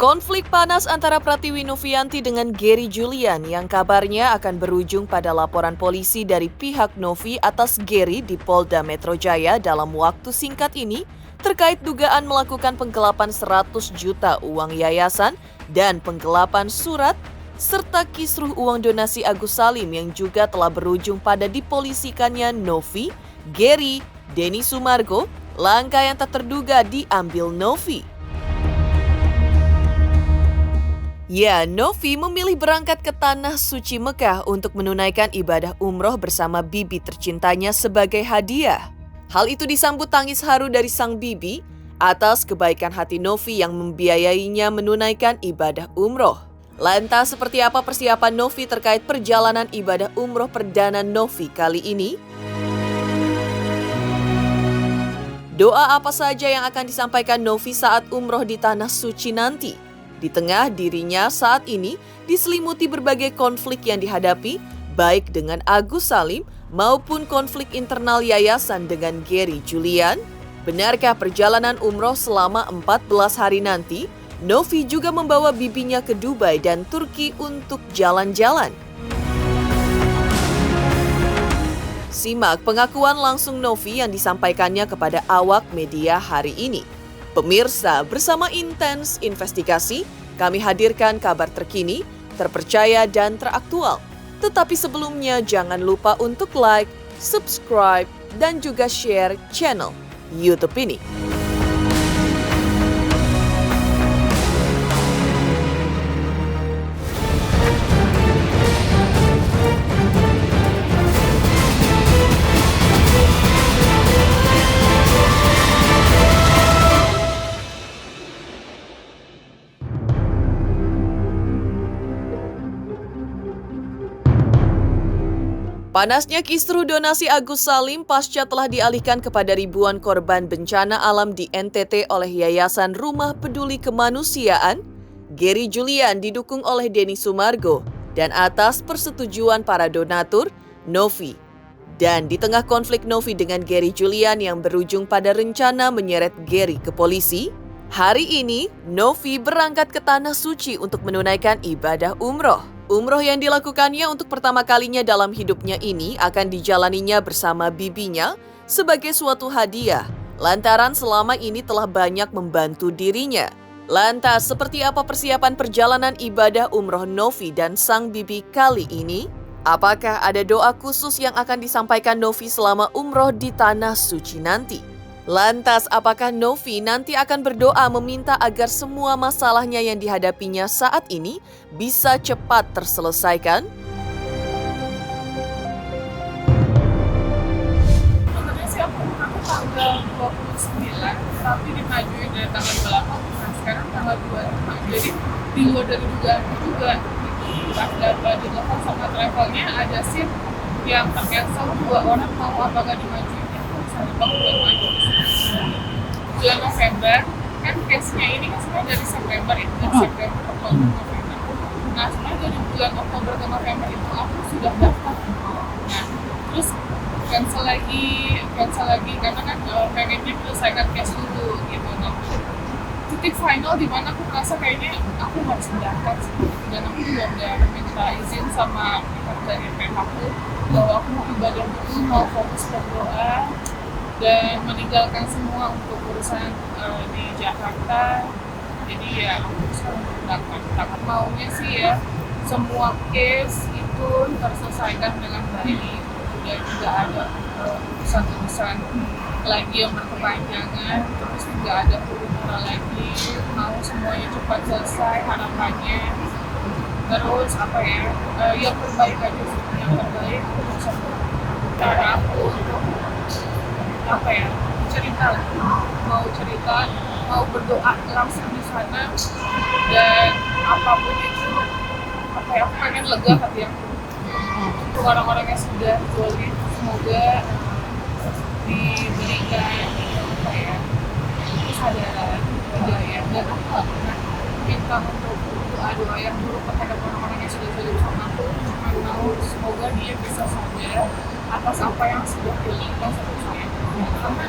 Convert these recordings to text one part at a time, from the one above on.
Konflik panas antara Pratiwi Novianti dengan Gary Julian yang kabarnya akan berujung pada laporan polisi dari pihak Novi atas Gary di Polda Metro Jaya dalam waktu singkat ini terkait dugaan melakukan penggelapan 100 juta uang yayasan dan penggelapan surat serta kisruh uang donasi Agus Salim yang juga telah berujung pada dipolisikannya Novi, Gary, Denny Sumargo, langkah yang tak terduga diambil Novi. Ya, Novi memilih berangkat ke Tanah Suci Mekah untuk menunaikan ibadah umroh bersama bibi tercintanya sebagai hadiah. Hal itu disambut tangis haru dari sang bibi atas kebaikan hati Novi yang membiayainya menunaikan ibadah umroh. Lantas seperti apa persiapan Novi terkait perjalanan ibadah umroh perdana Novi kali ini? Doa apa saja yang akan disampaikan Novi saat umroh di Tanah Suci nanti? Di tengah dirinya saat ini diselimuti berbagai konflik yang dihadapi, baik dengan Agus Salim maupun konflik internal yayasan dengan Gary Julian. Benarkah perjalanan umroh selama 14 hari nanti, Novi juga membawa bibinya ke Dubai dan Turki untuk jalan-jalan? Simak pengakuan langsung Novi yang disampaikannya kepada awak media hari ini. Pemirsa, bersama Intens Investigasi, kami hadirkan kabar terkini, terpercaya dan teraktual. Tetapi sebelumnya jangan lupa untuk like, subscribe, dan juga share channel YouTube ini. Panasnya kisruh donasi Agus Salim pasca telah dialihkan kepada ribuan korban bencana alam di NTT oleh Yayasan Rumah Peduli Kemanusiaan, Gary Julian didukung oleh Denny Sumargo dan atas persetujuan para donatur, Novi. Dan di tengah konflik Novi dengan Gary Julian yang berujung pada rencana menyeret Gary ke polisi, hari ini Novi berangkat ke Tanah Suci untuk menunaikan ibadah umroh. Umroh yang dilakukannya untuk pertama kalinya dalam hidupnya ini akan dijalaninya bersama bibinya sebagai suatu hadiah, lantaran selama ini telah banyak membantu dirinya. Lantas, seperti apa persiapan perjalanan ibadah umroh Novi dan sang bibi kali ini? Apakah ada doa khusus yang akan disampaikan Novi selama umroh di Tanah Suci nanti? Lantas, apakah Novi nanti akan berdoa meminta agar semua masalahnya yang dihadapinya saat ini bisa cepat terselesaikan? Sebenarnya sih aku tanggal 29, tapi dimajuin dari tanggal 28. Nah, sekarang tanggal 25. Jadi di luar dari dugaanku juga. Pas di telepon sama travelnya ada sih yang tercancel 2 orang mau apa gak dimajuin. Bulan November kan case-nya ini kan sebenarnya dari September itu dari September ke November. Nah sebenarnya dari bulan Oktober ke November itu aku sudah daftar. Nah terus cancel lagi karena kan pengennya menyelesaikan case dulu gitu. Nah titik final di mana aku merasa kayaknya aku harus mendaftar dan aku juga udah minta izin sama pihak dari PHK bahwa aku mau ibadah dulu, mau fokus berdoa dan meninggalkan semua untuk urusan di Jakarta. Jadi ya aku sekarang mendaftar. Maunya sih ya semua case itu terselesaikan dengan baik dan tidak ada urusan-urusan lagi yang berkepanjangan, terus tidak ada huru-hara lagi, mau semuanya cepat selesai harapannya. Terus yang terbaik aja sih, yang terbaik cara aku untuk cerita, mau berdoa langsung di sana dan apapun itu aku pengen lega hati aku. Untuk orang-orang yang sudah zolim, semoga diberikan kesadaran, hidayah, dan aku gak pernah minta untuk doa yang buruk kepada orang-orang yang sudah zolim sama aku. Cuma mau semoga dia bisa sadar atas apa yang sudah dilakukan sama saya. Karena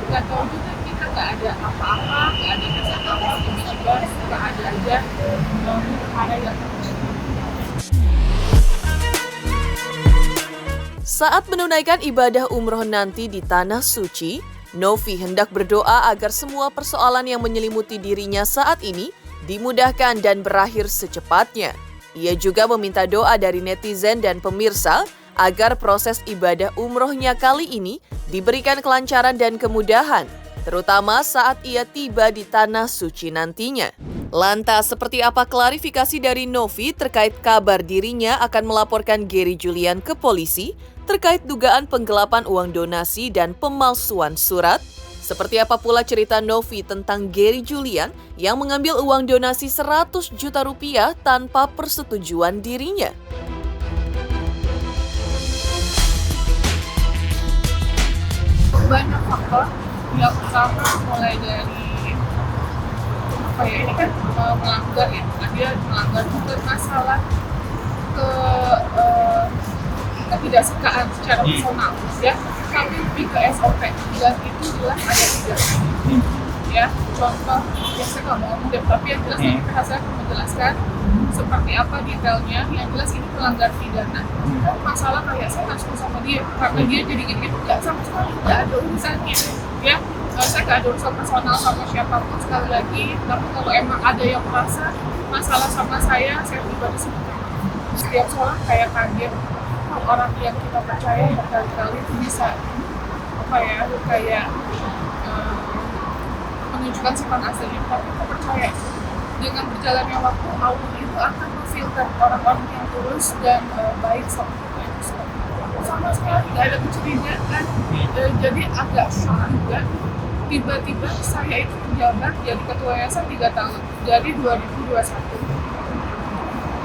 nggak tahu juga kita nggak nggak ada apa-apa, nggak ada apa-apa, tiba-tiba nggak ada aja ada yang Saat menunaikan ibadah umroh nanti di Tanah Suci, Novi hendak berdoa agar semua persoalan yang menyelimuti dirinya saat ini dimudahkan dan berakhir secepatnya. Ia juga meminta doa dari netizen dan pemirsa agar proses ibadah umrohnya kali ini diberikan kelancaran dan kemudahan, terutama saat ia tiba di Tanah Suci nantinya. Lantas, seperti apa klarifikasi dari Novi terkait kabar dirinya akan melaporkan Gary Julian ke polisi terkait dugaan penggelapan uang donasi dan pemalsuan surat? Seperti apa pula cerita Novi tentang Gary Julian yang mengambil uang donasi 100 juta rupiah tanpa persetujuan dirinya? banyak faktor. Yang pertama mulai dari ini kan melanggar ya, dia melanggar juga masalah ketidaksukaan secara personal ya, tapi lebih ke SOP dan itu jelas ada tidak ya. Contoh yang saya nggak mau ngomong tapi yang jelas nanti saya akan menjelaskan seperti apa detailnya. Yang jelas ini melanggar pidana. Dan masalah kayak saya nggak suka sama dia karena dia jadi gitu nggak sama sekali, nggak ada urusannya ya. Saya nggak ada urusan personal sama siapapun sekali lagi. Tapi kalau emang ada yang merasa masalah sama saya pribadi seperti setiap seorang kayak kaget orang yang kita percaya berkali-kali itu bisa kayak menunjukkan sifat aslinya. Tapi kita percaya dengan berjalannya waktu Allah itu akan memfilter orang-orang yang tulus dan baik sama sekali nggak ada kecurigaan. Jadi agak shock juga tiba-tiba saya itu menjabat jadi ketua yayasan 3 tahun dari 2021.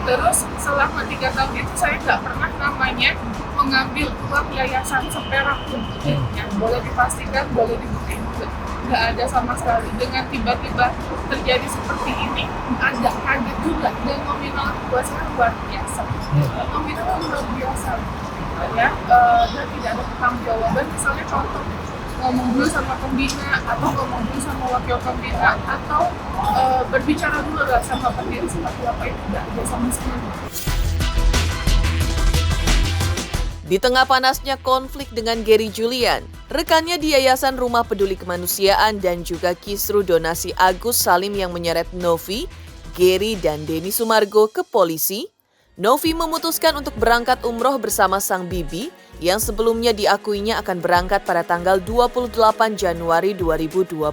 Terus selama 3 tahun itu saya nggak pernah namanya mengambil uang yayasan seperak pun. Yang boleh dipastikan, boleh dibuktikan, nggak ada sama sekali. Dengan tiba-tiba terjadi seperti ini, agak kaget juga. Dan nominal buat saya luar biasa. Nominal luar biasa, ya. Dan tidak ada pertanggungjawaban. Misalnya contoh ngomong dulu sama pembina atau ngomong dulu sama wakil pembina atau berbicara dulu lah sama pendiri seperti apa, itu tidak ada sama sekali. Di tengah panasnya konflik dengan Gary Julian, rekannya di Yayasan Rumah Peduli Kemanusiaan dan juga kisru donasi Agus Salim yang menyeret Novi, Gary dan Denny Sumargo ke polisi, Novi memutuskan untuk berangkat umroh bersama sang bibi yang sebelumnya diakuinya akan berangkat pada tanggal 28 Januari 2025.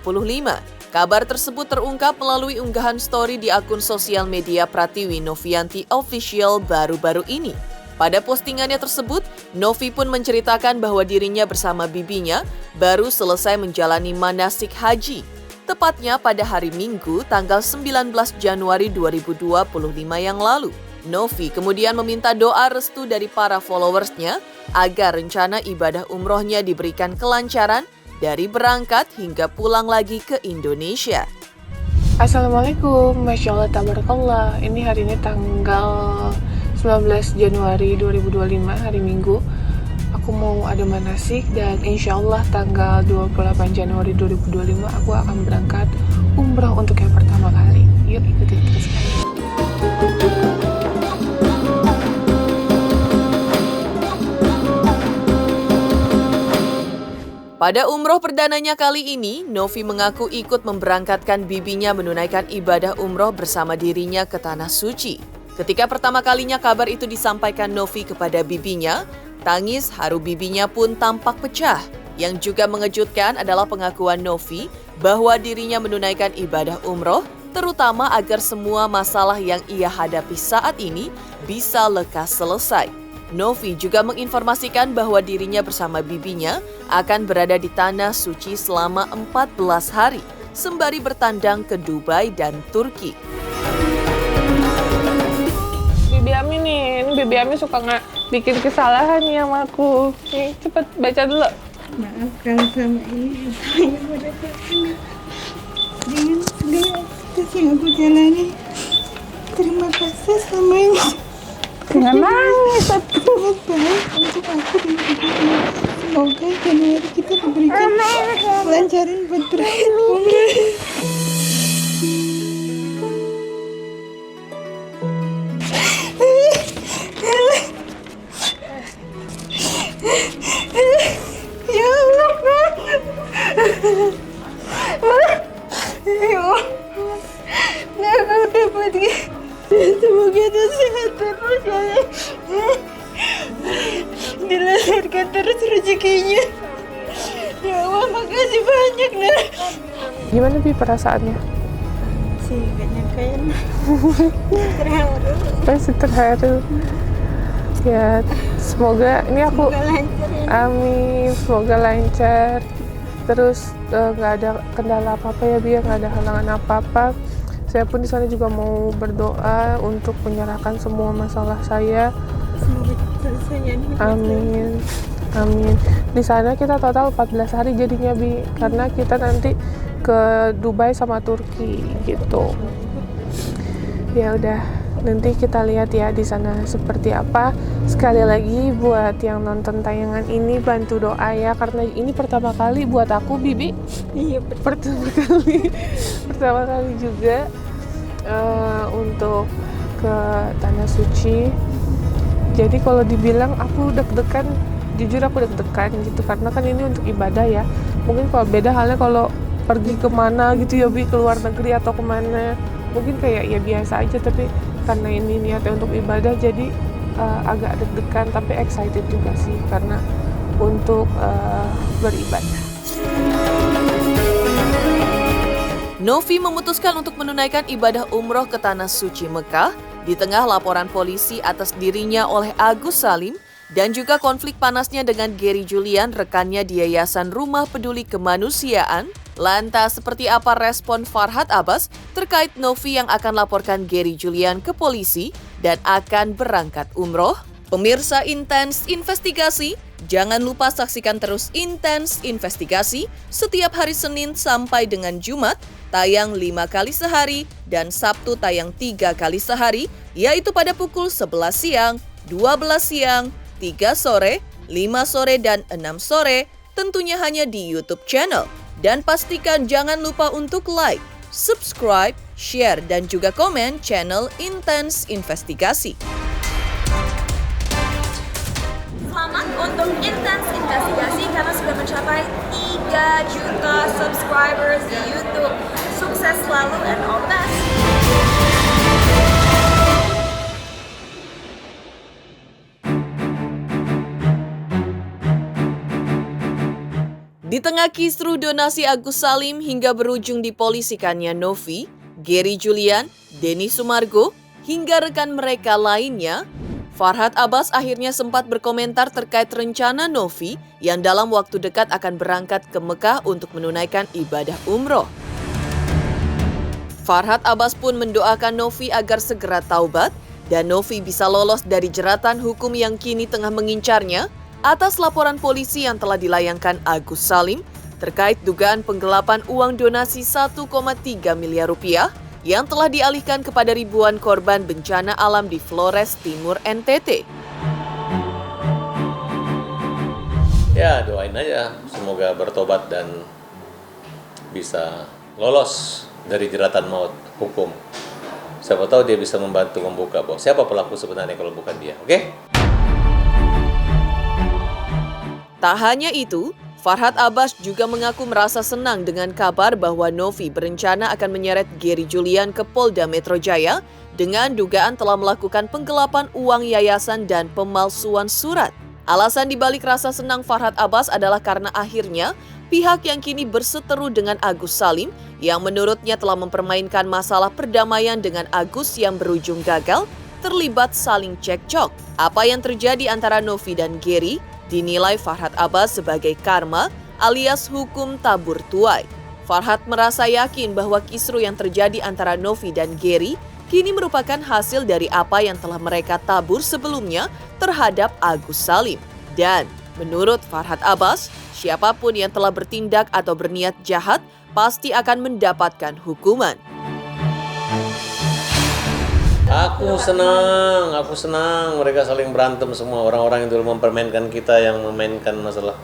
Kabar tersebut terungkap melalui unggahan story di akun sosial media Pratiwi Novianti Official baru-baru ini. Pada postingannya tersebut, Novi pun menceritakan bahwa dirinya bersama bibinya baru selesai menjalani manasik haji, tepatnya pada hari Minggu tanggal 19 Januari 2025 yang lalu. Novi kemudian meminta doa restu dari para followersnya agar rencana ibadah umrohnya diberikan kelancaran dari berangkat hingga pulang lagi ke Indonesia. Assalamualaikum, Masya Allah, tabarakallah. Ini hari ini tanggal 19 Januari 2025, hari Minggu. Aku mau ada manasik dan insya Allah tanggal 28 Januari 2025 aku akan berangkat umroh untuk yang pertama kali. Yuk ikutin terus kali. Pada umroh perdananya kali ini, Novi mengaku ikut memberangkatkan bibinya menunaikan ibadah umroh bersama dirinya ke Tanah Suci. Ketika pertama kalinya kabar itu disampaikan Novi kepada bibinya, tangis haru bibinya pun tampak pecah. Yang juga mengejutkan adalah pengakuan Novi bahwa dirinya menunaikan ibadah umroh, terutama agar semua masalah yang ia hadapi saat ini bisa lekas selesai. Novi juga menginformasikan bahwa dirinya bersama bibinya akan berada di Tanah Suci selama 14 hari, sembari bertandang ke Dubai dan Turki. Bibi Ami nih, ini Bibi Ami suka nggak bikin kesalahan nih sama aku. Nih, cepet baca dulu. Maaf kalau selama ini saya pada terkena dengan segala aktivitas yang aku jalani. Terima kasih semuanya. Jangan nangis, Sangat baik untuk aku dan hidupnya. semoga Januari kita diberikan kelancaran buat terakhir umrah. Ya Allah, ya Allah, dapat semoga dia sehat terus ya, dilancarkan terus rezekinya. Ya Allah, makasih banyak Nar. Gimana Bi perasaannya? Sih gak nyangka ya, terharu. Pasti terharu. Ya, semoga ini aku Semoga lancar ya. amin, semoga lancar. Terus nggak ada kendala apa-apa ya Bi, nggak ada halangan apa-apa. Saya pun di sana juga mau berdoa untuk menyerahkan semua masalah saya. Semoga selesai ya. Amin, amin. Di sana kita total 14 hari jadinya Bi, karena kita nanti ke Dubai sama Turki gitu. Ya udah, nanti kita lihat ya di sana seperti apa. Sekali lagi buat yang nonton tayangan ini bantu doa ya, karena ini pertama kali buat aku Bibi. Iya, Pertama kali juga untuk ke Tanah Suci. Jadi kalau dibilang aku deg-degan, jujur aku deg-degan gitu, karena kan ini untuk ibadah ya. Mungkin kalau beda halnya kalau pergi kemana gitu ya Bi, ke luar negeri atau kemana, mungkin kayak ya biasa aja, tapi karena ini niatnya untuk ibadah jadi agak deg-degan, tapi excited juga sih karena untuk beribadah. Novi memutuskan untuk menunaikan ibadah umroh ke Tanah Suci Mekah di tengah laporan polisi atas dirinya oleh Agus Salim dan juga konflik panasnya dengan Gary Julian, rekannya di Yayasan Rumah Peduli Kemanusiaan. Lantas, seperti apa respon Farhad Abbas terkait Novi yang akan laporkan Gary Julian ke polisi dan akan berangkat umroh? Pemirsa Intens Investigasi, jangan lupa saksikan terus Intens Investigasi setiap hari Senin sampai dengan Jumat, tayang 5 kali sehari, dan Sabtu tayang 3 kali sehari, yaitu pada pukul 11 siang, 12 siang, 3 sore, 5 sore, dan 6 sore, tentunya hanya di YouTube channel. Dan pastikan jangan lupa untuk like, subscribe, share, dan juga komen channel Intens Investigasi. Selamat untuk Intens Investigasi karena sudah mencapai 3 juta subscribers di YouTube. Sukses selalu and all the best! Di tengah kisruh donasi Agus Salim hingga berujung dipolisikannya Novi, Gary Julian, Denny Sumargo, hingga rekan mereka lainnya, Farhad Abbas akhirnya sempat berkomentar terkait rencana Novi yang dalam waktu dekat akan berangkat ke Mekah untuk menunaikan ibadah umroh. Farhad Abbas pun mendoakan Novi agar segera taubat dan Novi bisa lolos dari jeratan hukum yang kini tengah mengincarnya atas laporan polisi yang telah dilayangkan Agus Salim terkait dugaan penggelapan uang donasi 1,3 miliar rupiah yang telah dialihkan kepada ribuan korban bencana alam di Flores Timur NTT. Ya, doain aja semoga bertobat dan bisa lolos dari jeratan maut hukum. Siapa tahu dia bisa membantu membuka bahwa siapa pelaku sebenarnya kalau bukan dia, oke? Tak hanya itu, Farhad Abbas juga mengaku merasa senang dengan kabar bahwa Novi berencana akan menyeret Gary Julian ke Polda Metro Jaya dengan dugaan telah melakukan penggelapan uang yayasan dan pemalsuan surat. Alasan dibalik rasa senang Farhad Abbas adalah karena akhirnya pihak yang kini berseteru dengan Agus Salim yang menurutnya telah mempermainkan masalah perdamaian dengan Agus yang berujung gagal terlibat saling cekcok. Apa yang terjadi antara Novi dan Gary dinilai Farhad Abbas sebagai karma alias hukum tabur tuai. Farhad merasa yakin bahwa kisruh yang terjadi antara Novi dan Gary kini merupakan hasil dari apa yang telah mereka tabur sebelumnya terhadap Agus Salim. Dan menurut Farhad Abbas, siapapun yang telah bertindak atau berniat jahat pasti akan mendapatkan hukuman. Aku senang mereka saling berantem semua, orang-orang yang dulu mempermainkan kita, yang memainkan masalah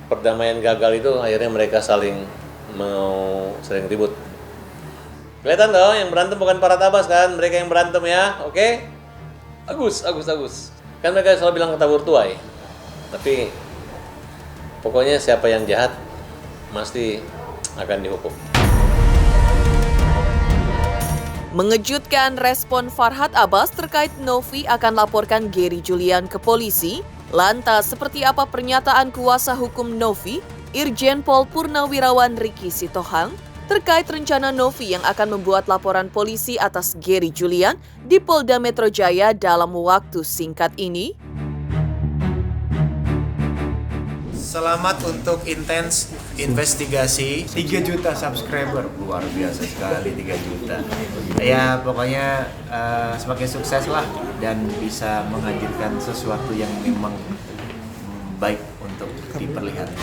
perdamaian gagal itu akhirnya mereka sering ribut. Kelihatan dong yang berantem bukan para tabas kan, mereka yang berantem ya, oke? Agus. Kan mereka selalu bilang tabur tuai. Tapi pokoknya siapa yang jahat pasti akan dihukum. Mengejutkan respon Farhad Abbas terkait Novi akan laporkan Gary Julian ke polisi. Lantas, seperti apa pernyataan kuasa hukum Novi, Irjen Pol Purnawirawan Ricky Sitohang, terkait rencana Novi yang akan membuat laporan polisi atas Gary Julian di Polda Metro Jaya dalam waktu singkat ini? Selamat untuk intens investigasi. 3 juta subscriber, luar biasa sekali 3 juta. Ya pokoknya semakin sukses lah dan bisa menghadirkan sesuatu yang memang baik untuk diperlihatkan.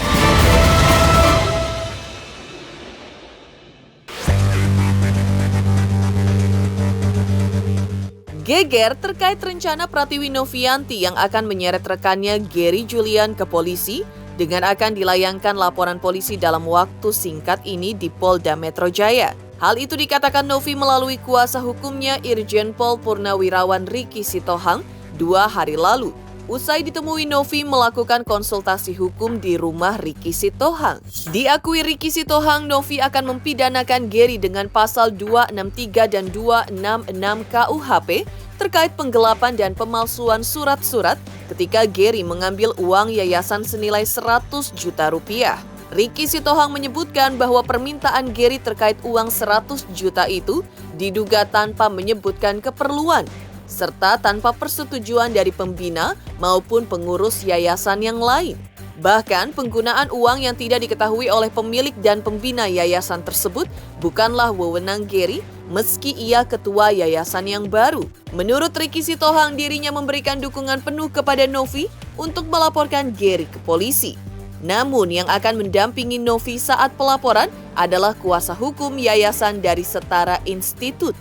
Geger terkait rencana Pratiwi Novianti yang akan menyeret rekannya Gary Julian ke polisi dengan akan dilayangkan laporan polisi dalam waktu singkat ini di Polda Metro Jaya. Hal itu dikatakan Novi melalui kuasa hukumnya Irjen Pol Purnawirawan Ricky Sitohang 2 hari lalu. Usai ditemui Novi melakukan konsultasi hukum di rumah Ricky Sitohang. Diakui Ricky Sitohang, Novi akan mempidanakan Gary dengan pasal 263 dan 266 KUHP terkait penggelapan dan pemalsuan surat-surat ketika Gary mengambil uang yayasan senilai 100 juta rupiah. Ricky Sitohang menyebutkan bahwa permintaan Gary terkait uang 100 juta itu diduga tanpa menyebutkan keperluan, serta tanpa persetujuan dari pembina maupun pengurus yayasan yang lain. Bahkan penggunaan uang yang tidak diketahui oleh pemilik dan pembina yayasan tersebut bukanlah wewenang Gary meski ia ketua yayasan yang baru. Menurut Ricky Sitohang, dirinya memberikan dukungan penuh kepada Novi untuk melaporkan Gary ke polisi. Namun yang akan mendampingi Novi saat pelaporan adalah kuasa hukum yayasan dari Setara Institute.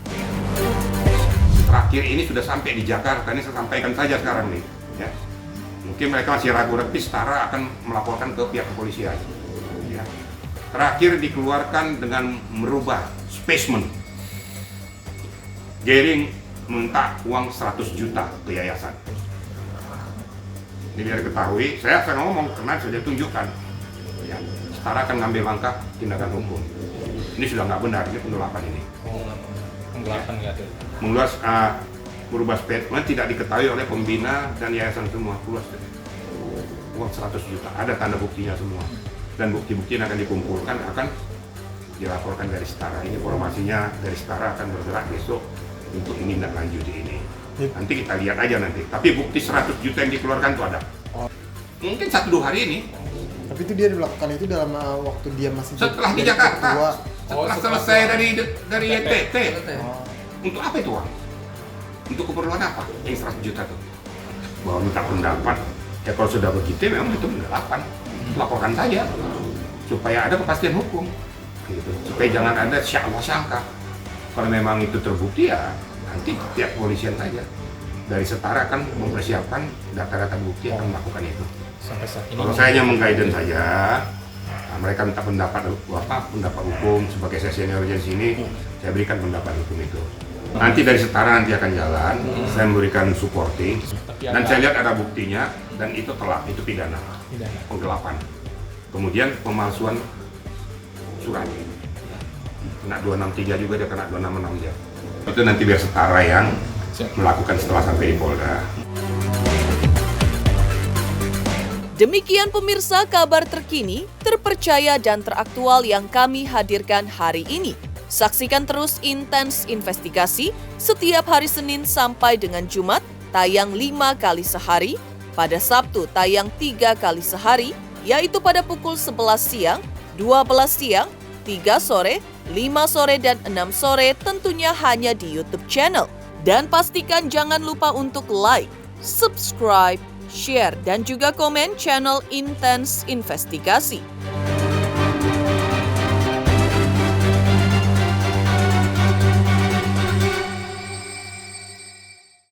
Terakhir ini sudah sampai di Jakarta, ini saya sampaikan saja sekarang nih. Ya. Mungkin mereka masih ragu, tapi Setara akan melaporkan ke pihak kepolisian. Ya. Terakhir dikeluarkan dengan merubah spesimen. Gary minta uang 100 juta ke yayasan. Ini biar ketahui, saya ngomong karena sudah tunjukkan. Ya. Setara akan ngambil langkah tindakan hukum. Ini sudah nggak benar, ini penggelapan ini. Penggelapan nggak ada. Merubah statement tidak diketahui oleh pembina dan yayasan semua. Uang 100 juta, ada tanda buktinya semua. Dan bukti-bukti yang akan dikumpulkan akan dilaporkan dari Setara. Ini informasinya dari Setara akan bergerak besok untuk menindaklanjuti ini. Nanti kita lihat aja nanti. Tapi bukti 100 juta yang dikeluarkan itu ada. Mungkin 1-2 hari ini. Tapi itu dia melakukan itu dalam waktu dia masih setelah di Jakarta. Setelah selesai dari YTT. Untuk apa itu uang? Untuk keperluan apa? Yang 100 juta itu? Bahwa minta pendapat. Ya kalau sudah begitu memang itu penggelapan. Laporkan saja. Supaya ada kepastian hukum. Gitu. Supaya jangan ada sangka. Kalau memang itu terbukti ya nanti pihak kepolisian saja. Dari Setara kan mempersiapkan data-data bukti akan melakukan itu. sampai saat ini. Kalau saya hanya meng-guidance saja, mereka minta pendapat hukum sebagai saya seniornya di sini, saya berikan pendapat hukum itu. Nanti dari Setara nanti akan jalan, saya memberikan supporting, dan saya lihat ada buktinya, dan itu telah, itu pidana, penggelapan. Kemudian pemalsuan surat, kena 263 juga, dia kena 266 dia. Itu nanti biar Setara yang melakukan setelah sampai di Polda. Demikian pemirsa kabar terkini, terpercaya dan teraktual yang kami hadirkan hari ini. Saksikan terus Intens Investigasi setiap hari Senin sampai dengan Jumat, tayang 5 kali sehari, pada Sabtu tayang 3 kali sehari, yaitu pada pukul 11 siang, 12 siang, 3 sore, 5 sore, dan 6 sore tentunya hanya di YouTube channel. Dan pastikan jangan lupa untuk like, subscribe, share, dan juga komen channel Intens Investigasi.